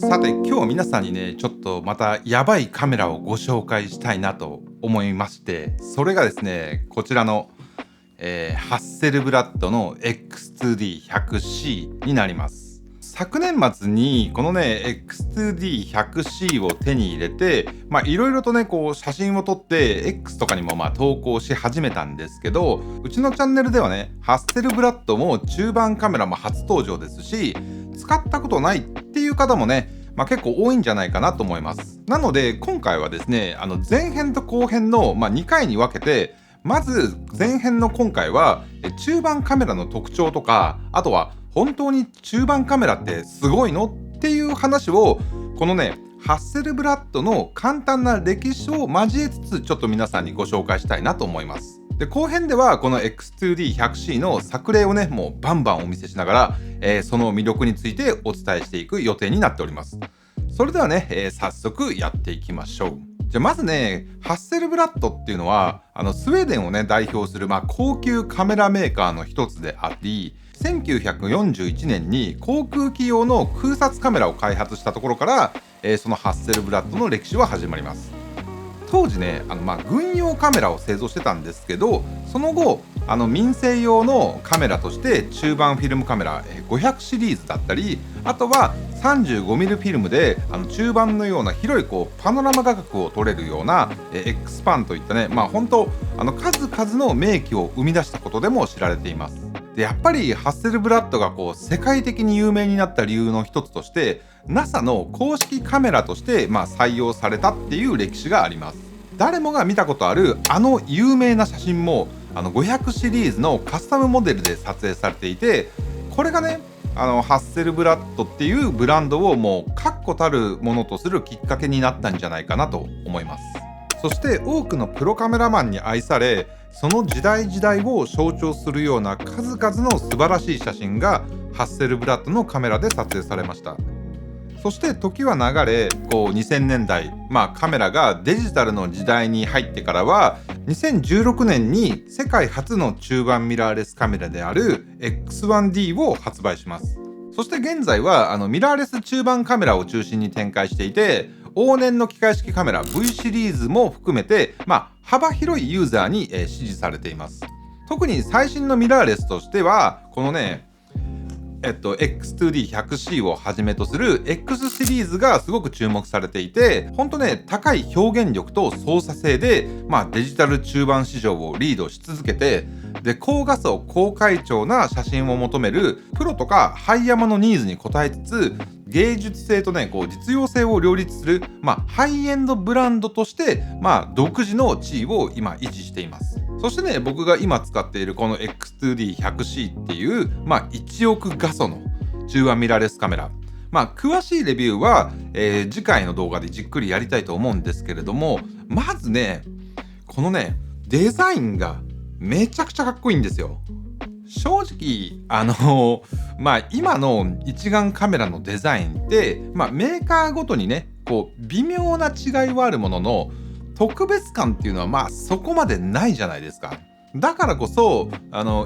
さて今日は皆さんにねちょっとまたやばいカメラをご紹介したいなと思いまして、それがですねこちらの、ハッセルブラッドの X2D100C になります。昨年末にこのね X2D100C を手に入れて、いろいろとねこう写真を撮って X とかにも投稿し始めたんですけど、うちのチャンネルではねハッセルブラッドも中盤カメラも初登場ですし、使ったことないっていう方もね、結構多いんじゃないかなと思います。なので今回はですね前編と後編の、2回に分けて、まず前編の今回は中盤カメラの特徴とか、あとは本当に中盤カメラってすごいのっていう話を、このねハッセルブラッドの簡単な歴史を交えつつちょっと皆さんにご紹介したいなと思います。で後編ではこの X2D100C の作例をねもうバンバンお見せしながら、その魅力についてお伝えしていく予定になっております。それではね、早速やっていきましょう。じゃあまずねハッセルブラッドっていうのはスウェーデンをね代表する、高級カメラメーカーの一つであり、1941年に航空機用の空撮カメラを開発したところから、そのハッセルブラッドの歴史は始まります。当時ね軍用カメラを製造してたんですけど、その後民生用のカメラとして中盤フィルムカメラ500シリーズだったり、あとは 35mm フィルムで中盤のような広いこうパノラマ画角を撮れるような X パンといったね、本当数々の名機を生み出したことでも知られています。でやっぱりハッセルブラッドがこう世界的に有名になった理由の一つとして、 NASA の公式カメラとして、採用されたっていう歴史があります。誰もが見たことある有名な写真も500シリーズのカスタムモデルで撮影されていて、これがねハッセルブラッドっていうブランドをもう確固たるものとするきっかけになったんじゃないかなと思います。そして多くのプロカメラマンに愛され、その時代時代を象徴するような数々の素晴らしい写真がハッセルブラッドのカメラで撮影されました。そして時は流れ、こう2000年代、カメラがデジタルの時代に入ってからは、2016年に世界初の中盤ミラーレスカメラである X1D を発売します。そして現在はミラーレス中盤カメラを中心に展開していて、往年の機械式カメラ V シリーズも含めて、幅広いユーザーに支持されています。特に最新のミラーレスとしてはこのねX2D100C をはじめとする X シリーズがすごく注目されていて、本当ね高い表現力と操作性で、デジタル中盤市場をリードし続けて、で高画素高解調な写真を求めるプロとかハイヤマのニーズに応えつつ、芸術性とねこう実用性を両立する、ハイエンドブランドとして、独自の地位を今維持しています。そしてね僕が今使っているこの X2D100C っていう、1億画素の中盤ミラーレスカメラ、詳しいレビューは、次回の動画でじっくりやりたいと思うんですけれども、まずねこのねデザインがめちゃくちゃかっこいいんですよ。正直今の一眼カメラのデザインって、メーカーごとにねこう微妙な違いはあるものの、特別感っていうのはそこまでないじゃないですか。だからこそ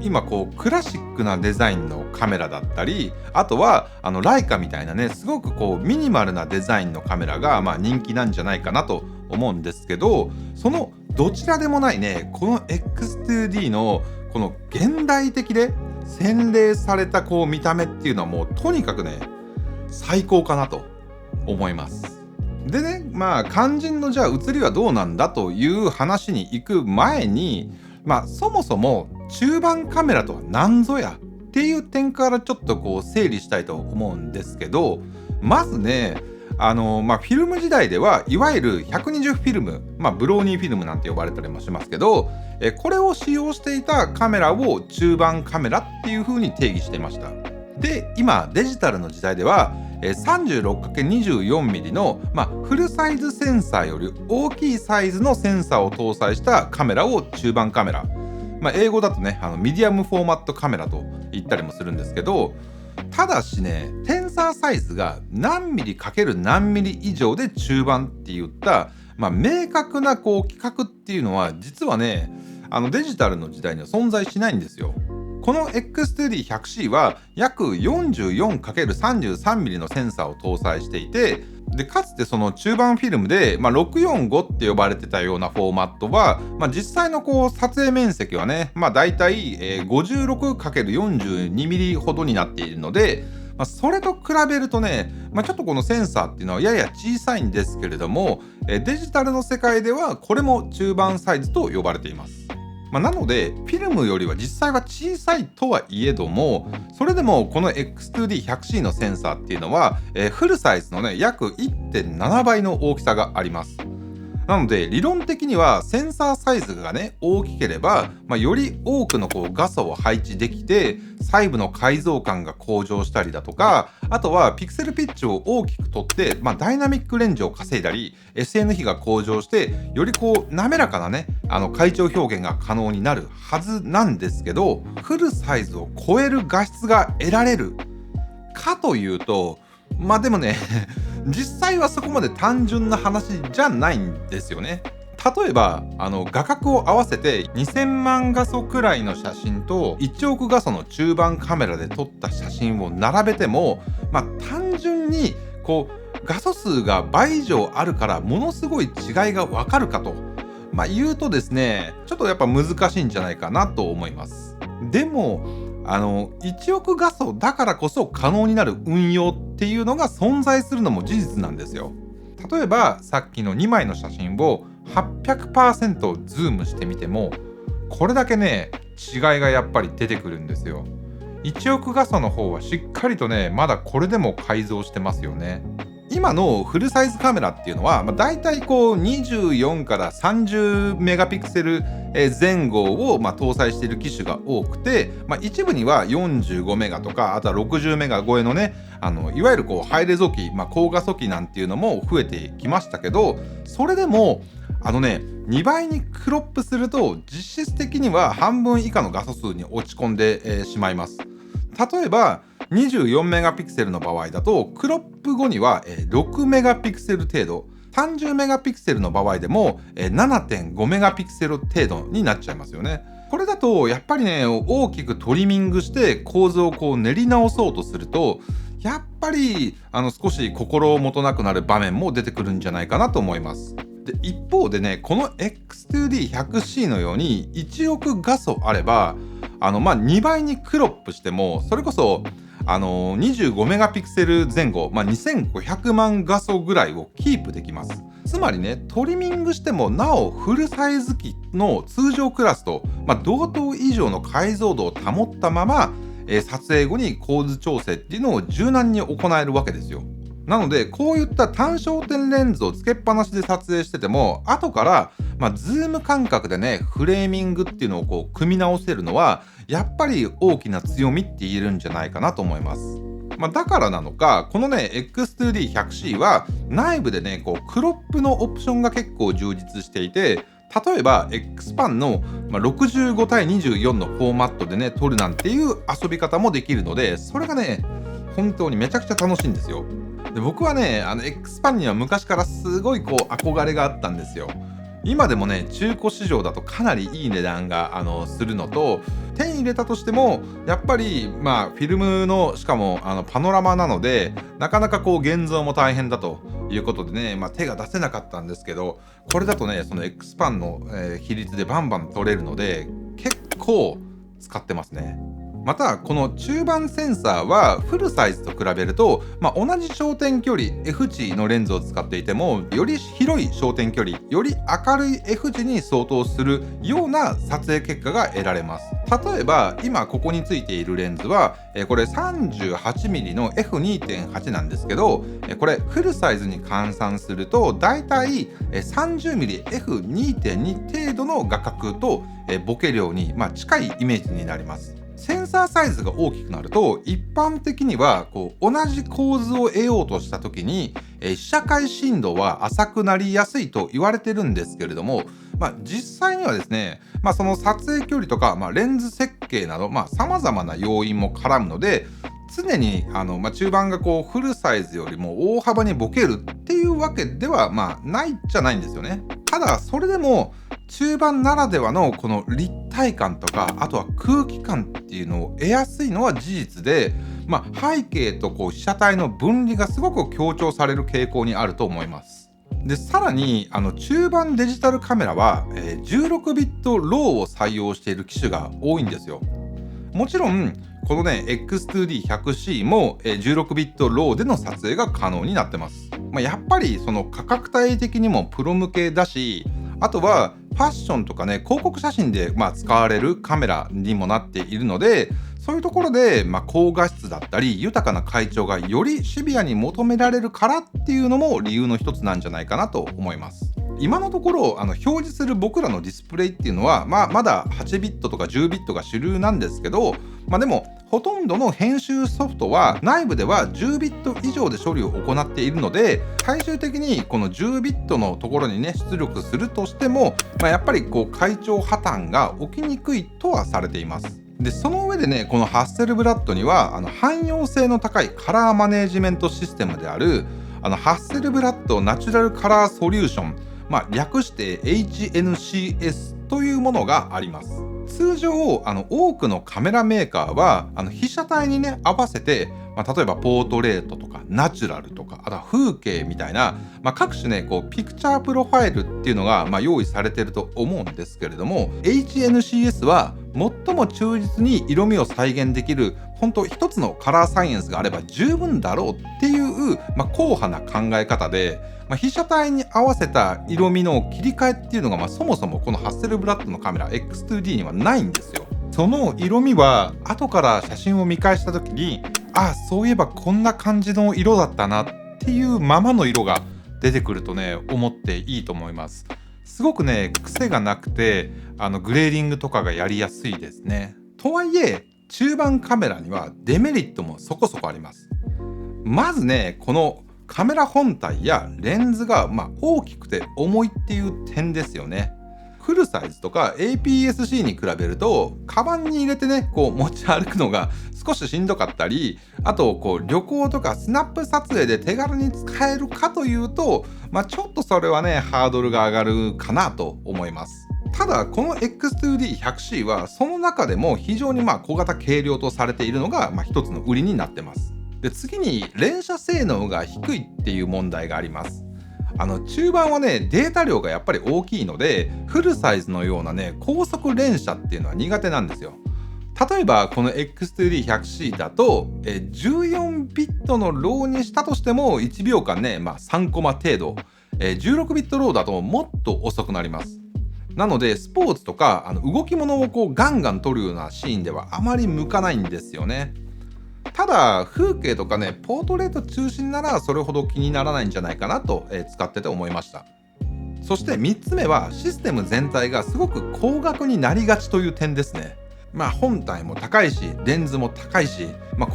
今こうクラシックなデザインのカメラだったり、あとはライカみたいなねすごくこうミニマルなデザインのカメラが人気なんじゃないかなと思うんですけど、そのどちらでもないねこの X2D のこの現代的で洗練されたこう見た目っていうのはもうとにかくね最高かなと思います。でね肝心のじゃあ写りはどうなんだという話に行く前に、そもそも中盤カメラとは何ぞやっていう点からちょっとこう整理したいと思うんですけど、まずねフィルム時代ではいわゆる120フィルム、ブローニーフィルムなんて呼ばれたりもしますけど、これを使用していたカメラを中盤カメラっていう風に定義していました。で今デジタルの時代では 36×24mm の、フルサイズセンサーより大きいサイズのセンサーを搭載したカメラを中盤カメラ、英語だとねミディアムフォーマットカメラと言ったりもするんですけど、ただしねテンサーサイズが何ミリ×何ミリ以上で中盤って言った、明確なこう規格っていうのは実はねデジタルの時代には存在しないんですよ。この X2D100C は約 44×33mm のセンサーを搭載していて、でかつてその中盤フィルムで、645って呼ばれてたようなフォーマットは、実際の撮影面積はね、だいたい 56×42mm ほどになっているので、それと比べるとね、ちょっとこのセンサーっていうのはやや小さいんですけれども、デジタルの世界ではこれも中盤サイズと呼ばれています。なのでフィルムよりは実際は小さいとはいえども、それでもこの X2D100C のセンサーっていうのは、フルサイズのね約 1.7 倍の大きさがあります。なので理論的にはセンサーサイズがね大きければ、より多くの画素を配置できて細部の解像感が向上したりだとか、あとはピクセルピッチを大きくとって、ダイナミックレンジを稼いだり SN 比が向上してより滑らかなね階調表現が可能になるはずなんですけど、フルサイズを超える画質が得られるかというと、でもね実際はそこまで単純な話じゃないんですよね。例えば画角を合わせて2000万画素くらいの写真と1億画素の中盤カメラで撮った写真を並べても、単純に画素数が倍以上あるからものすごい違いがわかるかと、言うとですね、ちょっとやっぱ難しいんじゃないかなと思います。でも1億画素だからこそ可能になる運用っていうのが存在するのも事実なんですよ。例えばさっきの2枚の写真を 800% ズームしてみてもこれだけね違いがやっぱり出てくるんですよ。1億画素の方はしっかりとねまだこれでも改造してますよね。今のフルサイズカメラっていうのは、だいたい24から30メガピクセル前後を搭載している機種が多くて、一部には45メガとか、あとは60メガ超えのねいわゆるハイレゾ機、高画素機なんていうのも増えてきましたけど、それでも2倍にクロップすると実質的には半分以下の画素数に落ち込んでしまいます。例えば24メガピクセルの場合だとクロップ後には6メガピクセル程度、30メガピクセルの場合でも 7.5 メガピクセル程度になっちゃいますよね。これだとやっぱりね大きくトリミングして構図を練り直そうとするとやっぱり少し心もとなくなる場面も出てくるんじゃないかなと思います。で一方でね、この X2D100C のように1億画素あれば2倍にクロップしてもそれこそ25メガピクセル前後、2500万画素ぐらいをキープできます。つまりねトリミングしてもなおフルサイズ機の通常クラスと、同等以上の解像度を保ったまま、撮影後に構図調整っていうのを柔軟に行えるわけですよ。なのでこういった単焦点レンズをつけっぱなしで撮影してても後から、ズーム感覚でねフレーミングっていうのを組み直せるのはやっぱり大きな強みって言えるんじゃないかなと思います。だからなのかこのね X2D100C は内部でねクロップのオプションが結構充実していて、例えば XPAN の65対24のフォーマットでね撮るなんていう遊び方もできるので、それがね本当にめちゃくちゃ楽しいんですよ。で僕はねXPAN には昔からすごい憧れがあったんですよ。今でもね中古市場だとかなりいい値段がするのと、手に入れたとしてもやっぱりフィルムのしかもパノラマなのでなかなか現像も大変だということでね、手が出せなかったんですけど、これだとねその XPAN の比率でバンバン取れるので結構使ってますね。またこの中盤センサーはフルサイズと比べると、同じ焦点距離 F 値のレンズを使っていてもより広い焦点距離、より明るい F 値に相当するような撮影結果が得られます。例えば今ここについているレンズはこれ 38mm の F2.8 なんですけど、これフルサイズに換算するとだいたい 30mm F2.2 程度の画角とボケ量に近いイメージになります。センサーサイズが大きくなると一般的には同じ構図を得ようとした時に被写界深度は浅くなりやすいと言われてるんですけれども、実際にはですね、その撮影距離とか、レンズ設計など様々な要因も絡むので常に中盤がフルサイズよりも大幅にボケるっていうわけではないじゃないんですよね。ただそれでも中盤ならではのこの立体感とか、あとは空気感っていうのを得やすいのは事実で、背景と被写体の分離がすごく強調される傾向にあると思います。でさらに中盤デジタルカメラは、16ビットローを採用している機種が多いんですよ。もちろんこのね X2D100C も16ビットローでの撮影が可能になってます。やっぱりその価格帯的にもプロ向けだし、あとはファッションとかね広告写真で使われるカメラにもなっているので、そういうところで高画質だったり豊かな階調がよりシビアに求められるからっていうのも理由の一つなんじゃないかなと思います。今のところ表示する僕らのディスプレイっていうのは、まだ8ビットとか10ビットが主流なんですけど、でもほとんどの編集ソフトは内部では10ビット以上で処理を行っているので、最終的にこの10ビットのところにね出力するとしても、やっぱり階調破綻が起きにくいとはされています。でその上でねこのハッセルブラッドには汎用性の高いカラーマネジメントシステムであるハッセルブラッドナチュラルカラーソリューション、略して HNCS というものがあります。通常多くのカメラメーカーは被写体にね合わせて、例えばポートレートとかナチュラルとか、あとは風景みたいな、各種ねピクチャープロファイルっていうのが、用意されてると思うんですけれども、 HNCS は最も忠実に色味を再現できる本当一つのカラーサイエンスがあれば十分だろうっていう、硬派な考え方で、被写体に合わせた色味の切り替えっていうのが、そもそもこのハッセルブラッドのカメラ X2D にはないんですよ。その色味は後から写真を見返した時に、そういえばこんな感じの色だったなっていうままの色が出てくるとね思っていいと思います。すごくね癖がなくてグレーディングとかがやりやすいですね。とはいえ中盤カメラにはデメリットもそこそこあります。まずねこのカメラ本体やレンズが大きくて重いっていう点ですよね。フルサイズとか APS-C に比べるとカバンに入れてね持ち歩くのが少ししんどかったり、あと旅行とかスナップ撮影で手軽に使えるかというと、ちょっとそれはねハードルが上がるかなと思います。ただこの X2D100C はその中でも非常に小型軽量とされているのが一つの売りになってます。で次に連写性能が低いっていう問題があります。中盤はねデータ量がやっぱり大きいので、フルサイズのようなね高速連写っていうのは苦手なんですよ。例えばこの X2D100C だと14ビットのローにしたとしても1秒間ね、3コマ程度、16ビットローだともっと遅くなります。なのでスポーツとか動き物をガンガン撮るようなシーンではあまり向かないんですよね。ただ風景とかねポートレート中心ならそれほど気にならないんじゃないかなと、使ってて思いました。そして3つ目はシステム全体がすごく高額になりがちという点ですね。本体も高いしレンズも高いし、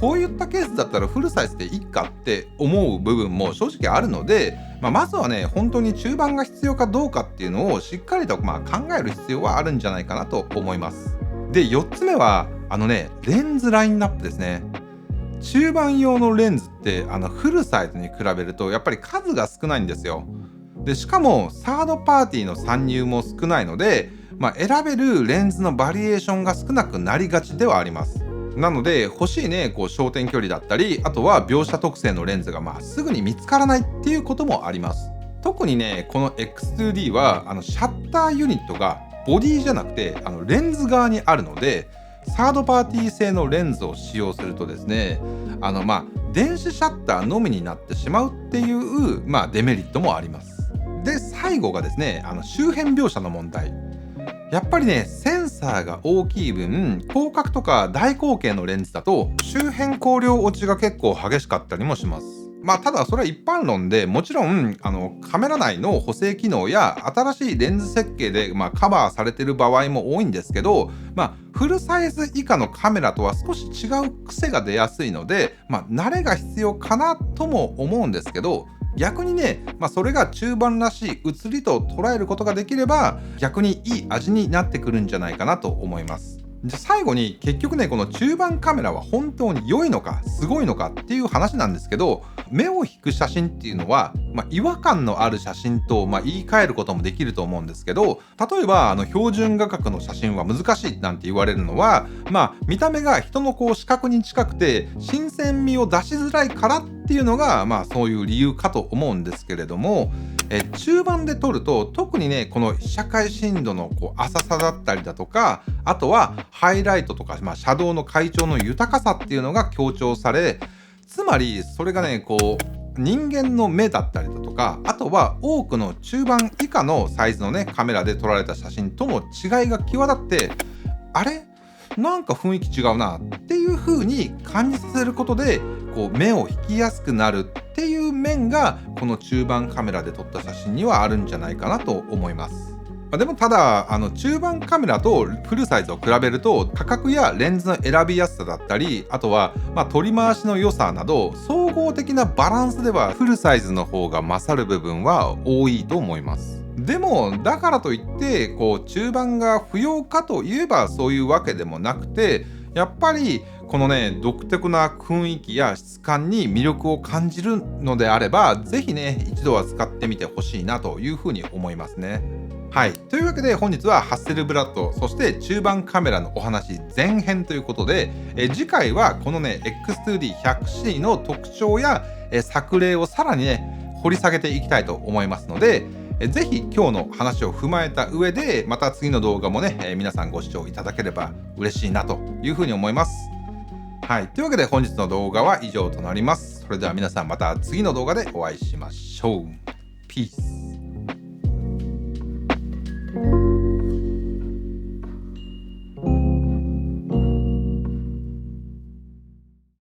こういったケースだったらフルサイズでいいかって思う部分も正直あるので、まずはね本当に中盤が必要かどうかっていうのをしっかりと考える必要はあるんじゃないかなと思います。で4つ目はレンズラインナップですね。中盤用のレンズってフルサイズに比べるとやっぱり数が少ないんですよ。でしかもサードパーティーの参入も少ないので、選べるレンズのバリエーションが少なくなりがちではあります。なので欲しいね焦点距離だったり、あとは描写特性のレンズがすぐに見つからないっていうこともあります。特にねこの X2D はシャッターユニットがボディじゃなくてレンズ側にあるので、サードパーティー製のレンズを使用するとですね電子シャッターのみになってしまうっていう、デメリットもあります。で最後がですね周辺描写の問題。やっぱりねセンサーが大きい分広角とか大口径のレンズだと周辺光量落ちが結構激しかったりもします。ただそれは一般論で、もちろんカメラ内の補正機能や新しいレンズ設計で、カバーされてる場合も多いんですけど、フルサイズ以下のカメラとは少し違う癖が出やすいので、慣れが必要かなとも思うんですけど、逆にね、それが中盤らしい写りと捉えることができれば逆にいい味になってくるんじゃないかなと思います。じゃ最後に結局ねこの中盤カメラは本当に良いのかすごいのかっていう話なんですけど、目を引く写真っていうのは、違和感のある写真と、言い換えることもできると思うんですけど、例えば標準画角の写真は難しいなんて言われるのは、見た目が人の視覚に近くて新鮮味を出しづらいからっていうのがそういう理由かと思うんですけれども、中盤で撮ると特にねこの被写界深度の浅さだったりだとか、あとはハイライトとか、シャドウの階調の豊かさっていうのが強調され、つまりそれがね人間の目だったりだとか、あとは多くの中盤以下のサイズのねカメラで撮られた写真との違いが際立って、あれなんか雰囲気違うなっていう風に感じさせることで目を引きやすくなるっていう面がこの中盤カメラで撮った写真にはあるんじゃないかなと思います。でもただ中盤カメラとフルサイズを比べると価格やレンズの選びやすさだったり、あとは取り回しの良さなど総合的なバランスではフルサイズの方が勝る部分は多いと思います。でもだからといって中盤が不要かといえばそういうわけでもなくて、やっぱりこのね独特な雰囲気や質感に魅力を感じるのであれば、ぜひね一度は使ってみてほしいなというふうに思いますね。はい、というわけで本日はハッセルブラッド、そして中盤カメラのお話前編ということで、次回はこのね X2D100C の特徴や作例をさらにね掘り下げていきたいと思いますので、ぜひ今日の話を踏まえた上でまた次の動画もね、皆さんご視聴いただければ嬉しいなというふうに思います。はい、というわけで本日の動画は以上となります。それでは皆さんまた次の動画でお会いしましょう。ピース。